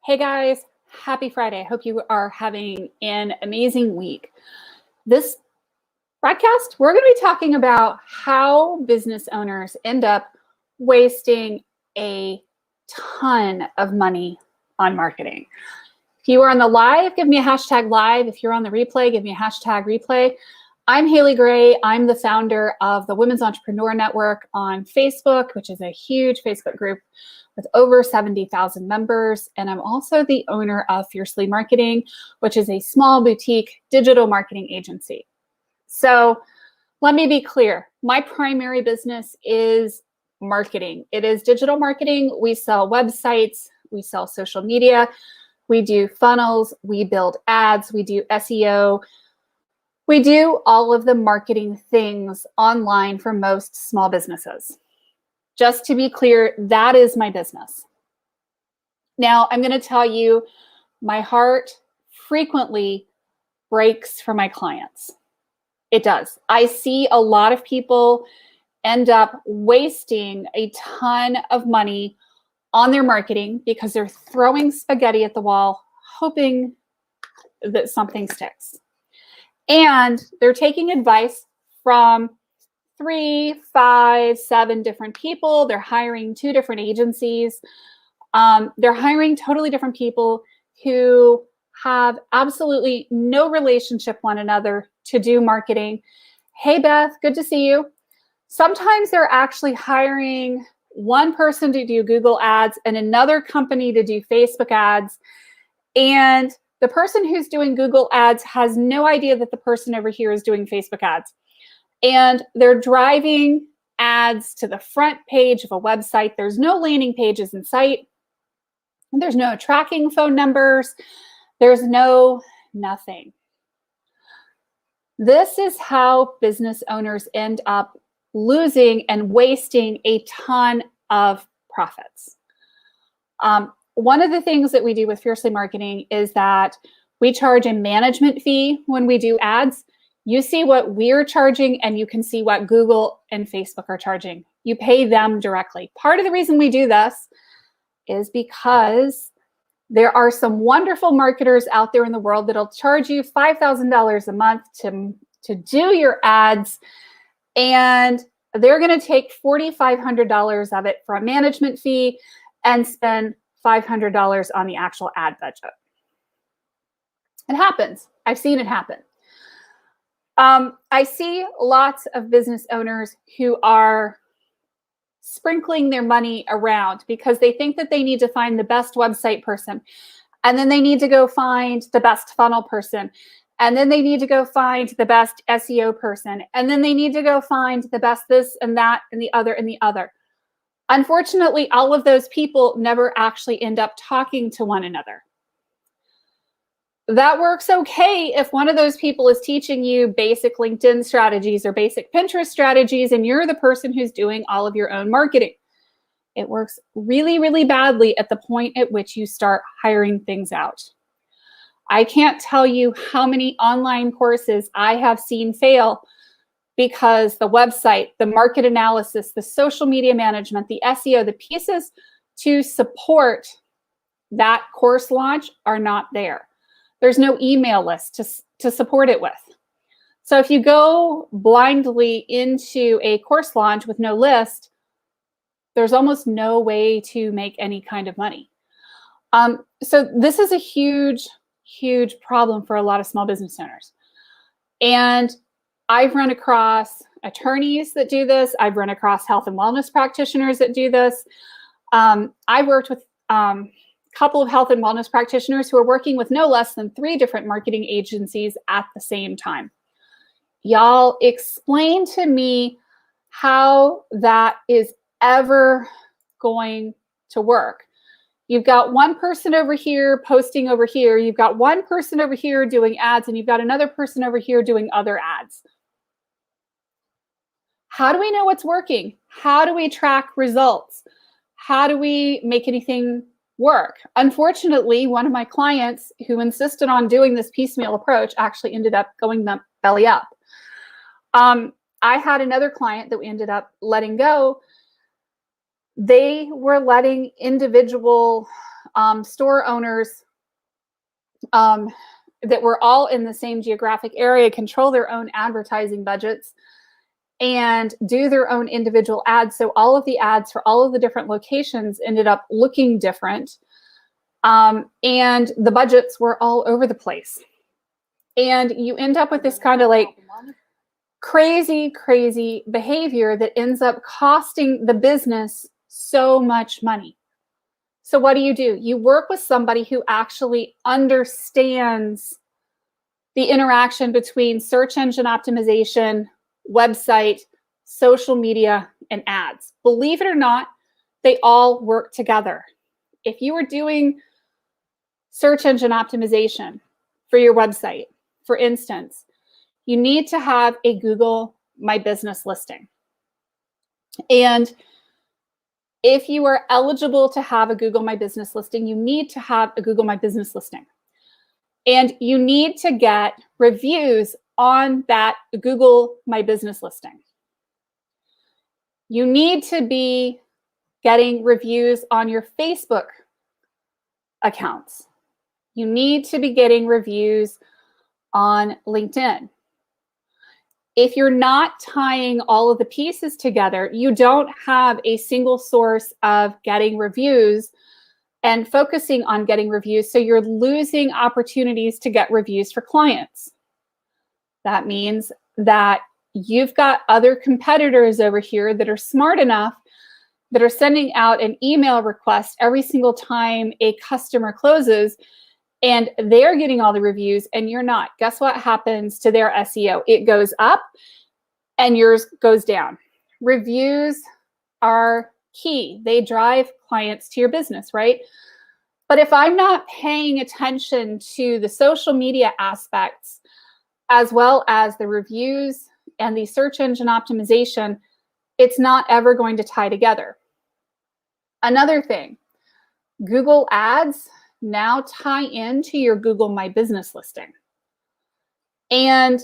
Hey guys, happy Friday. I hope you are having an amazing week. This broadcast, we're going to be talking about how business owners end up wasting a ton of money on marketing. If you are on the live, give me a hashtag live. If you're on the replay, give me a hashtag replay. I'm Haley Gray. I'm the founder of the Women's Entrepreneur Network on Facebook, which is a huge Facebook group with over 70,000 members. And I'm also the owner of Fiercely Marketing, which is a small boutique digital marketing agency. So let me be clear. My primary business is marketing. It is digital marketing. We sell websites. We sell social media. We do funnels. We build ads. We do SEO. We do all of the marketing things online for most small businesses. Just to be clear, that is my business. Now, I'm going to tell you, my heart frequently breaks for my clients. It does. I see a lot of people end up wasting a ton of money on their marketing because they're throwing spaghetti at the wall, hoping that something sticks. And they're taking advice from 3, 5, 7 different people. They're hiring 2 different agencies. They're hiring totally different people who have absolutely no relationship one another to do marketing. Hey, Beth, good to see you. Sometimes they're actually hiring one person to do Google ads and another company to do Facebook ads. And the person who's doing Google ads has no idea that the person over here is doing Facebook ads. And they're driving ads to the front page of a website. There's no landing pages in sight. There's no tracking phone numbers. There's no nothing. This is how business owners end up losing and wasting a ton of profits. One of the things that we do with Fiercely Marketing is that we charge a management fee when we do ads. You see what we're charging and you can see what Google and Facebook are charging. You pay them directly. Part of the reason we do this is because there are some wonderful marketers out there in the world that'll charge you $5,000 a month to do your ads, and they're going to take $4,500 of it for a management fee and spend $500 on the actual ad budget. It happens. I've seen it happen. I see lots of business owners who are sprinkling their money around because they think that they need to find the best website person. And then they need to go find the best funnel person. And then they need to go find the best SEO person. And then they need to go find the best this and that and the other and the other. Unfortunately, all of those people never actually end up talking to one another. That works okay if one of those people is teaching you basic LinkedIn strategies or basic Pinterest strategies and you're the person who's doing all of your own marketing. It works really, really badly at the point at which you start hiring things out. I can't tell you how many online courses I have seen fail because the website, the market analysis, the social media management, the SEO, the pieces to support that course launch are not there. There's no email list to support it with. So if you go blindly into a course launch with no list, there's almost no way to make any kind of money. So this is a huge, huge problem for a lot of small business owners. And I've run across attorneys that do this. I've run across health and wellness practitioners that do this. I've worked with couple of health and wellness practitioners who are working with no less than 3 different marketing agencies at the same time. Y'all, explain to me how that is ever going to work. You've got one person over here posting over here. You've got one person over here doing ads, and you've got another person over here doing other ads. How do we know what's working? How do we track results? How do we make anything work? Unfortunately, one of my clients who insisted on doing this piecemeal approach actually ended up going belly up. I had another client that we ended up letting go. They were letting individual store owners that were all in the same geographic area control their own advertising budgets and do their own individual ads. So all of the ads for all of the different locations ended up looking different. And the budgets were all over the place. And you end up with this kind of like crazy behavior that ends up costing the business so much money. So what do? You work with somebody who actually understands the interaction between search engine optimization, website, social media, and ads. Believe it or not, they all work together. If you are doing search engine optimization for your website, for instance, you need to have a Google My Business listing. And if you are eligible to have a Google My Business listing, you need to have a Google My Business listing. And you need to get reviews on that Google My Business listing. You need to be getting reviews on your Facebook accounts. You need to be getting reviews on LinkedIn. If you're not tying all of the pieces together, you don't have a single source of getting reviews and focusing on getting reviews. So you're losing opportunities to get reviews for clients. That means that you've got other competitors over here that are smart enough that are sending out an email request every single time a customer closes, and they're getting all the reviews and you're not. Guess what happens to their SEO? It goes up and yours goes down. Reviews are key. They drive clients to your business, right? But if I'm not paying attention to the social media aspects, as well as the reviews and the search engine optimization, it's not ever going to tie together. Another thing, Google Ads now tie into your Google My Business listing. And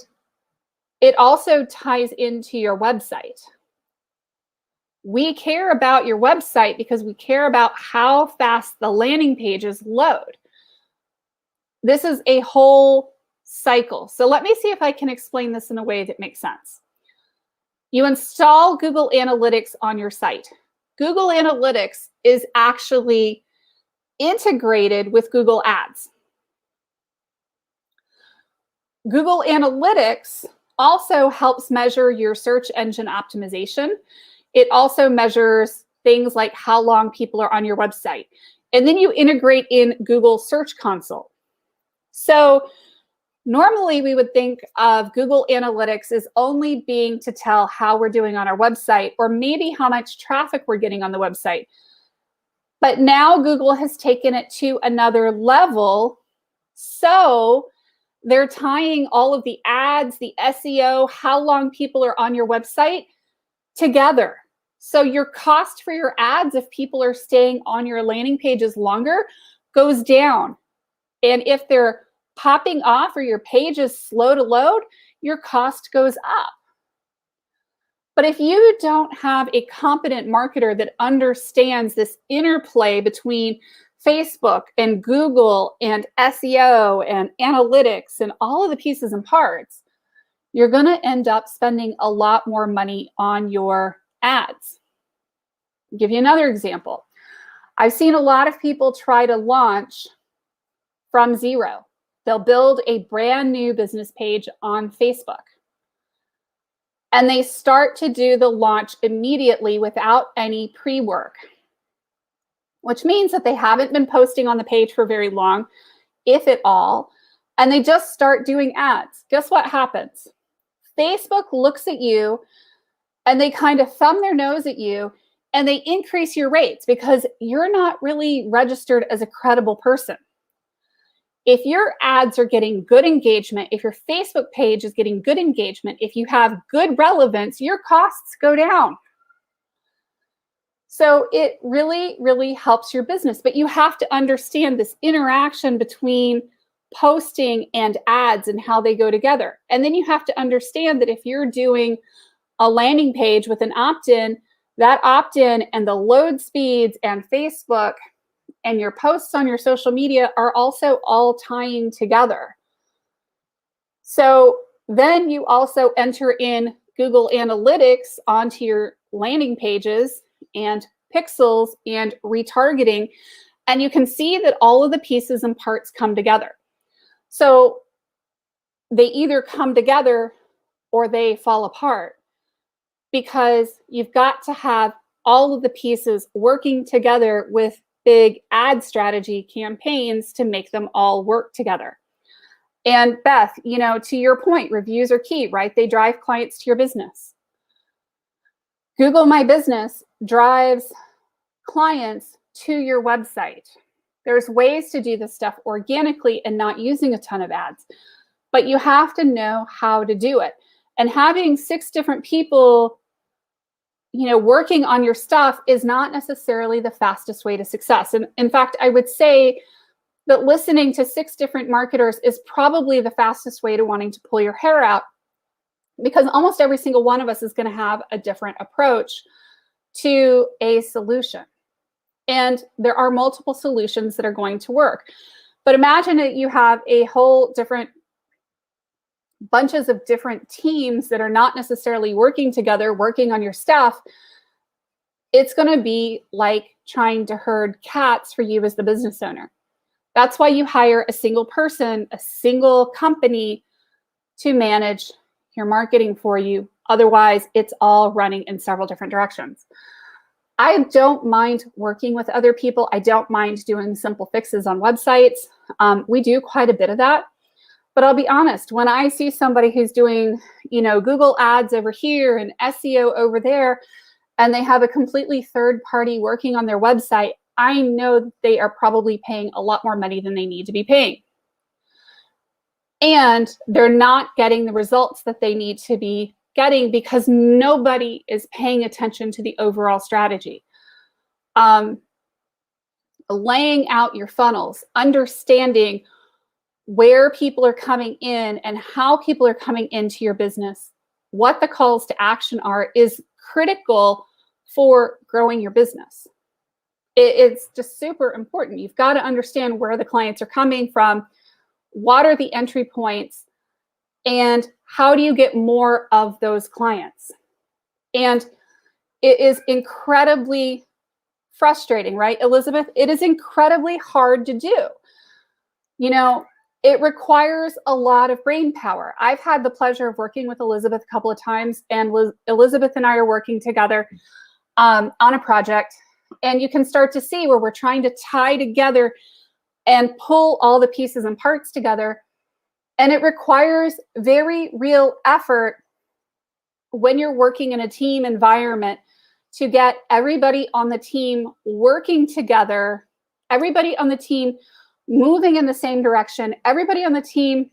it also ties into your website. We care about your website because we care about how fast the landing pages load. This is a whole cycle. So let me see if I can explain this in a way that makes sense. You install Google Analytics on your site. Google Analytics is actually integrated with Google Ads. Google Analytics also helps measure your search engine optimization. It also measures things like how long people are on your website. And then you integrate in Google Search Console. So normally we would think of Google Analytics as only being to tell how we're doing on our website, or maybe how much traffic we're getting on the website. But now Google has taken it to another level. So they're tying all of the ads, the SEO, how long people are on your website together. So your cost for your ads, if people are staying on your landing pages longer, goes down. And if they're popping off or your page is slow to load, your cost goes up. But if you don't have a competent marketer that understands this interplay between Facebook and Google and SEO and analytics and all of the pieces and parts, you're going to end up spending a lot more money on your ads. I'll give you another example. I've seen a lot of people try to launch from zero. They'll build a brand new business page on Facebook. And they start to do the launch immediately without any pre-work, which means that they haven't been posting on the page for very long, if at all, and they just start doing ads. Guess what happens? Facebook looks at you and they kind of thumb their nose at you and they increase your rates because you're not really registered as a credible person. If your ads are getting good engagement, if your Facebook page is getting good engagement, if you have good relevance, your costs go down. So it really, really helps your business. But you have to understand this interaction between posting and ads and how they go together. And then you have to understand that if you're doing a landing page with an opt-in, that opt-in and the load speeds and Facebook and your posts on your social media are also all tying together. So then you also enter in Google Analytics onto your landing pages and pixels and retargeting, and you can see that all of the pieces and parts come together. So they either come together or they fall apart, because you've got to have all of the pieces working together with big ad strategy campaigns to make them all work together. And Beth, you know, to your point, reviews are key, right? They drive clients to your business. Google My Business drives clients to your website. There's ways to do this stuff organically and not using a ton of ads, but you have to know how to do it. And having 6 different people, you know, working on your stuff is not necessarily the fastest way to success. And in fact, I would say that listening to 6 different marketers is probably the fastest way to wanting to pull your hair out, because almost every single one of us is going to have a different approach to a solution. And there are multiple solutions that are going to work. But imagine that you have a whole different bunches of different teams that are not necessarily working together, working on your stuff. It's going to be like trying to herd cats for you as the business owner. That's why you hire a single person, a single company to manage your marketing for you. Otherwise, it's all running in several different directions. I don't mind working with other people. I don't mind doing simple fixes on websites. We do quite a bit of that. But I'll be honest, when I see somebody who's doing, you know, Google ads over here and SEO over there, and they have a completely third party working on their website, I know that they are probably paying a lot more money than they need to be paying. And they're not getting the results that they need to be getting because nobody is paying attention to the overall strategy. Laying out your funnels, understanding where people are coming in and how people are coming into your business, what the calls to action are, is critical for growing your business. It's just super important. You've got to understand where the clients are coming from, what are the entry points, and how do you get more of those clients. And it is incredibly frustrating, right, Elizabeth? It is incredibly hard to do. You know, it requires a lot of brain power. I've had the pleasure of working with Elizabeth a couple of times, and Elizabeth and I are working together on a project. And you can start to see where we're trying to tie together and pull all the pieces and parts together. And it requires very real effort when you're working in a team environment to get everybody on the team working together, everybody on the team moving in the same direction, everybody on the team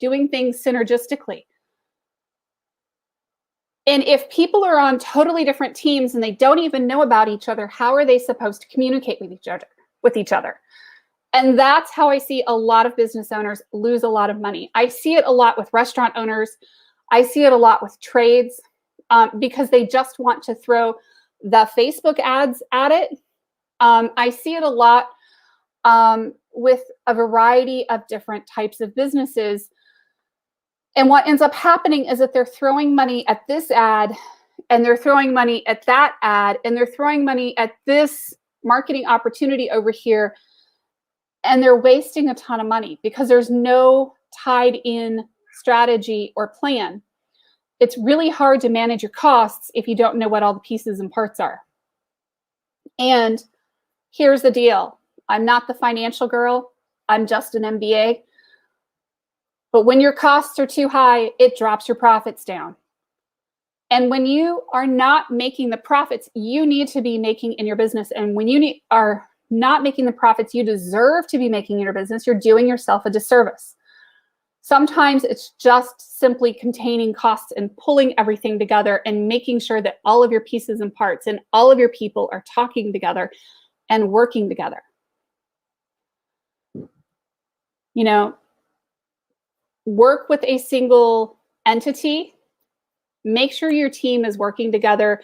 doing things synergistically. And if people are on totally different teams and they don't even know about each other, how are they supposed to communicate with each other? And that's how I see a lot of business owners lose a lot of money. I see it a lot with restaurant owners. I see it a lot with trades because they just want to throw the Facebook ads at it. I see it a lot with a variety of different types of businesses. And what ends up happening is that they're throwing money at this ad, and they're throwing money at that ad, and they're throwing money at this marketing opportunity over here, and they're wasting a ton of money because there's no tied in strategy or plan. It's really hard to manage your costs if you don't know what all the pieces and parts are. And here's the deal. I'm not the financial girl. I'm just an MBA. But when your costs are too high, it drops your profits down. And when you are not making the profits you need to be making in your business, and when you are not making the profits you deserve to be making in your business, you're doing yourself a disservice. Sometimes it's just simply containing costs and pulling everything together and making sure that all of your pieces and parts and all of your people are talking together and working together. You know, work with a single entity. Make sure your team is working together.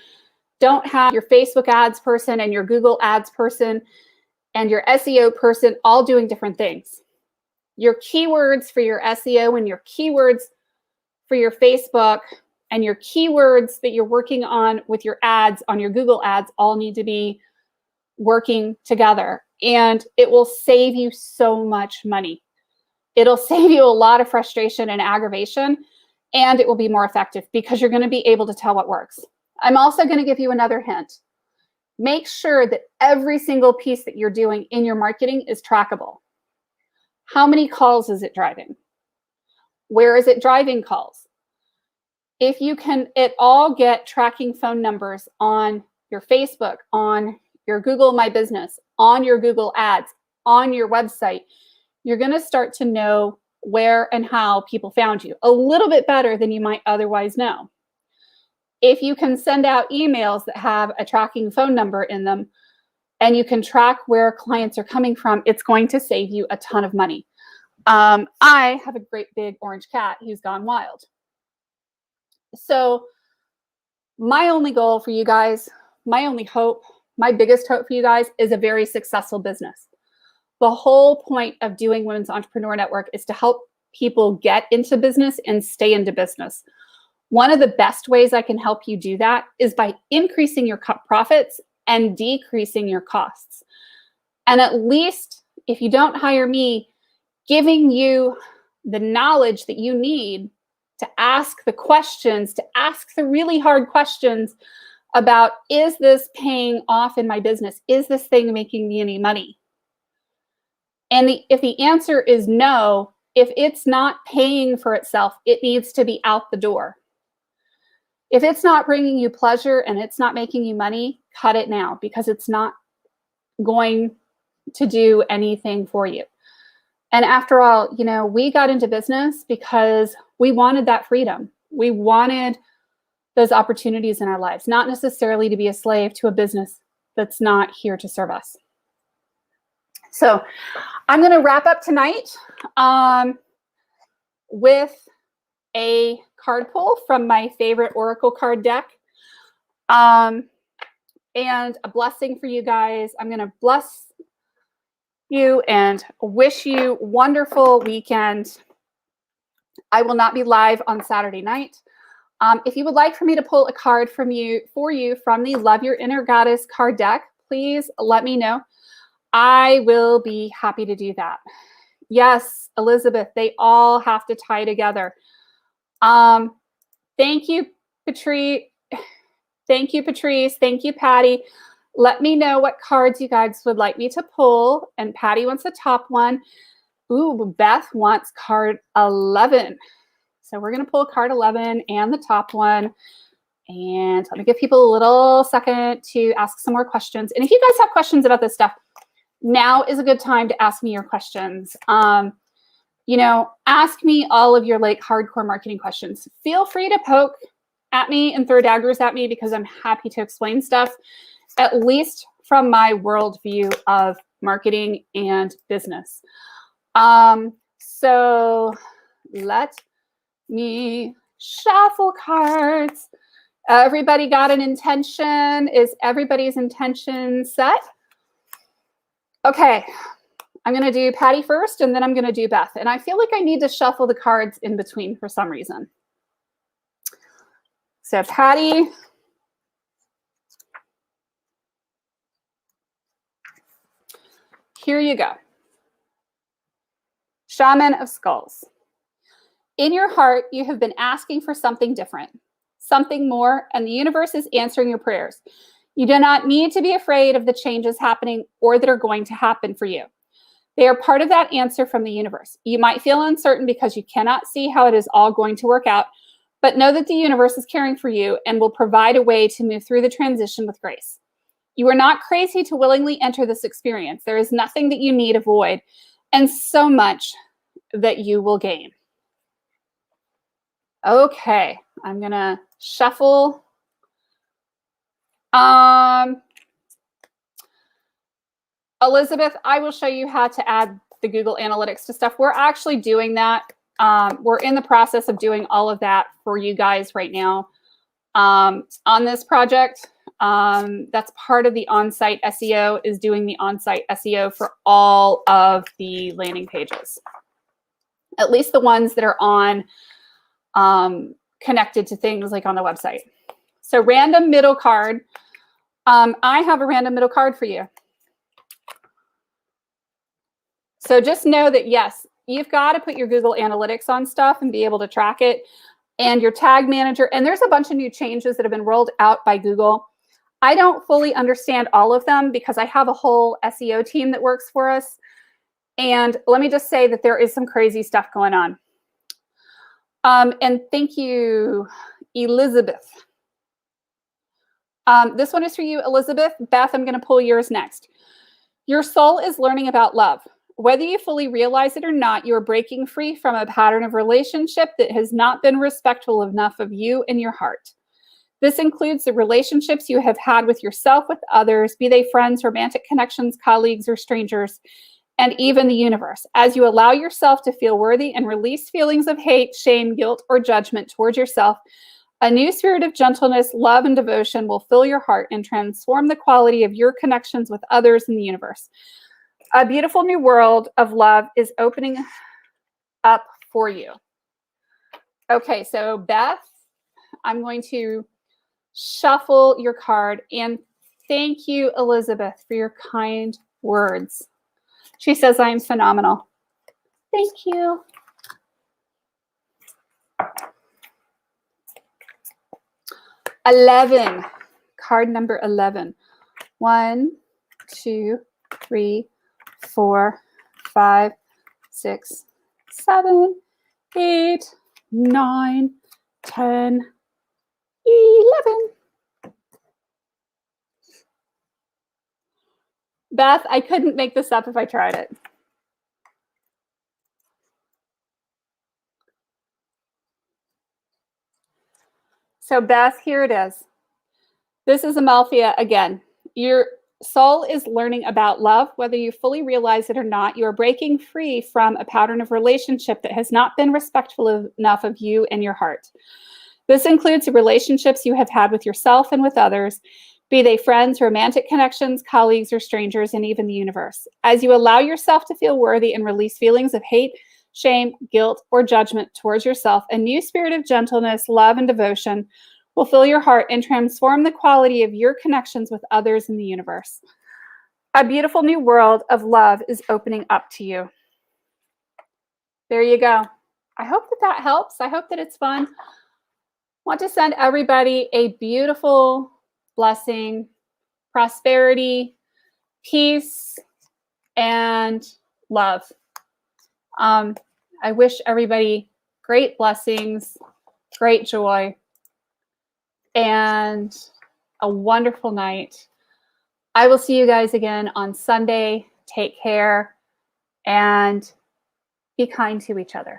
Don't have your Facebook ads person and your Google ads person and your SEO person all doing different things. Your keywords for your SEO and your keywords for your Facebook and your keywords that you're working on with your ads on your Google ads all need to be working together. And it will save you so much money. It'll save you a lot of frustration and aggravation, and it will be more effective because you're going to be able to tell what works. I'm also going to give you another hint. Make sure that every single piece that you're doing in your marketing is trackable. How many calls is it driving? Where is it driving calls? If you can at all get tracking phone numbers on your Facebook, on your Google My Business, on your Google Ads, on your website, you're going to start to know where and how people found you a little bit better than you might otherwise know. If you can send out emails that have a tracking phone number in them and you can track where clients are coming from, it's going to save you a ton of money. I have a great big orange cat who's gone wild. So my only goal for you guys, my only hope, my biggest hope for you guys is a very successful business. The whole point of doing Women's Entrepreneur Network is to help people get into business and stay into business. One of the best ways I can help you do that is by increasing your profits and decreasing your costs. And at least if you don't hire me, giving you the knowledge that you need to ask the questions, to ask the really hard questions about, is this paying off in my business? Is this thing making me any money? And if the answer is no, if it's not paying for itself, it needs to be out the door. If it's not bringing you pleasure and it's not making you money, cut it now, because it's not going to do anything for you. And after all, you know, we got into business because we wanted that freedom. We wanted those opportunities in our lives, not necessarily to be a slave to a business that's not here to serve us. So I'm going to wrap up tonight with a card pull from my favorite Oracle card deck and a blessing for you guys. I'm going to bless you and wish you a wonderful weekend. I will not be live on Saturday night. If you would like for me to pull a card for you from the Love Your Inner Goddess card deck, please let me know. I will be happy to do that. Yes, Elizabeth, they all have to tie together. Thank you, Patrice. Thank you, Patrice. Thank you, Patty. Let me know what cards you guys would like me to pull. And Patty wants the top one. Ooh, Beth wants card 11. So we're going to pull card 11 and the top one. And let me give people a little second to ask some more questions. And if you guys have questions about this stuff, now is a good time to ask me your questions. You know, ask me all of your like hardcore marketing questions. Feel free to poke at me and throw daggers at me because I'm happy to explain stuff, at least from my worldview of marketing and business. So let me shuffle cards. Everybody got an intention? Is everybody's intention set? Okay, I'm going to do Patty first, and then I'm going to do Beth. And I feel like I need to shuffle the cards in between for some reason. So Patty. Here you go. Shaman of Skulls. In your heart, you have been asking for something different, something more, and the universe is answering your prayers. You do not need to be afraid of the changes happening or that are going to happen for you. They are part of that answer from the universe. You might feel uncertain because you cannot see how it is all going to work out, but know that the universe is caring for you and will provide a way to move through the transition with grace. You are not crazy to willingly enter this experience. There is nothing that you need avoid, and so much that you will gain. Okay, I'm gonna shuffle. Elizabeth, I will show you how to add the Google Analytics to stuff. We're actually doing that. We're in the process of doing all of that for you guys right now on this project. That's part of the on-site SEO, is doing the on-site SEO for all of the landing pages, at least the ones that are on connected to things like on the website. So random middle card. I have a random middle card for you. So just know that, yes, you've got to put your Google Analytics on stuff and be able to track it, and your tag manager. And there's a bunch of new changes that have been rolled out by Google. I don't fully understand all of them because I have a whole SEO team that works for us. And let me just say that there is some crazy stuff going on. And thank you, Elizabeth. This one is for you, Elizabeth. Beth, I'm going to pull yours next. Your soul is learning about love. Whether you fully realize it or not, you are breaking free from a pattern of relationship that has not been respectful enough of you and your heart. This includes the relationships you have had with yourself, with others, be they friends, romantic connections, colleagues, or strangers, and even the universe. As you allow yourself to feel worthy and release feelings of hate, shame, guilt, or judgment towards yourself, a new spirit of gentleness, love, and devotion will fill your heart and transform the quality of your connections with others in the universe. A beautiful new world of love is opening up for you. Okay, so Beth, I'm going to shuffle your card, and thank you, Elizabeth, for your kind words. She says, I'm phenomenal. Thank you. Card number 11. 1, 2, 3, 4, 5, 6, 7, 8, 9, 10, 11. Beth, I couldn't make this up if I tried it. So Beth, here it is. This is Amalthea again. Your soul is learning about love. Whether you fully realize it or not, you are breaking free from a pattern of relationship that has not been respectful enough of you and your heart. This includes the relationships you have had with yourself and with others, be they friends, romantic connections, colleagues, or strangers, and even the universe. As you allow yourself to feel worthy and release feelings of hate, shame, guilt, or judgment towards yourself, a new spirit of gentleness, love, and devotion will fill your heart and transform the quality of your connections with others in the universe. A beautiful new world of love is opening up to you. There you go. I hope that that helps. I hope that it's fun. I want to send everybody a beautiful blessing, prosperity, peace, and love. I wish everybody great blessings, great joy, and a wonderful night. I will see you guys again on Sunday. Take care and be kind to each other.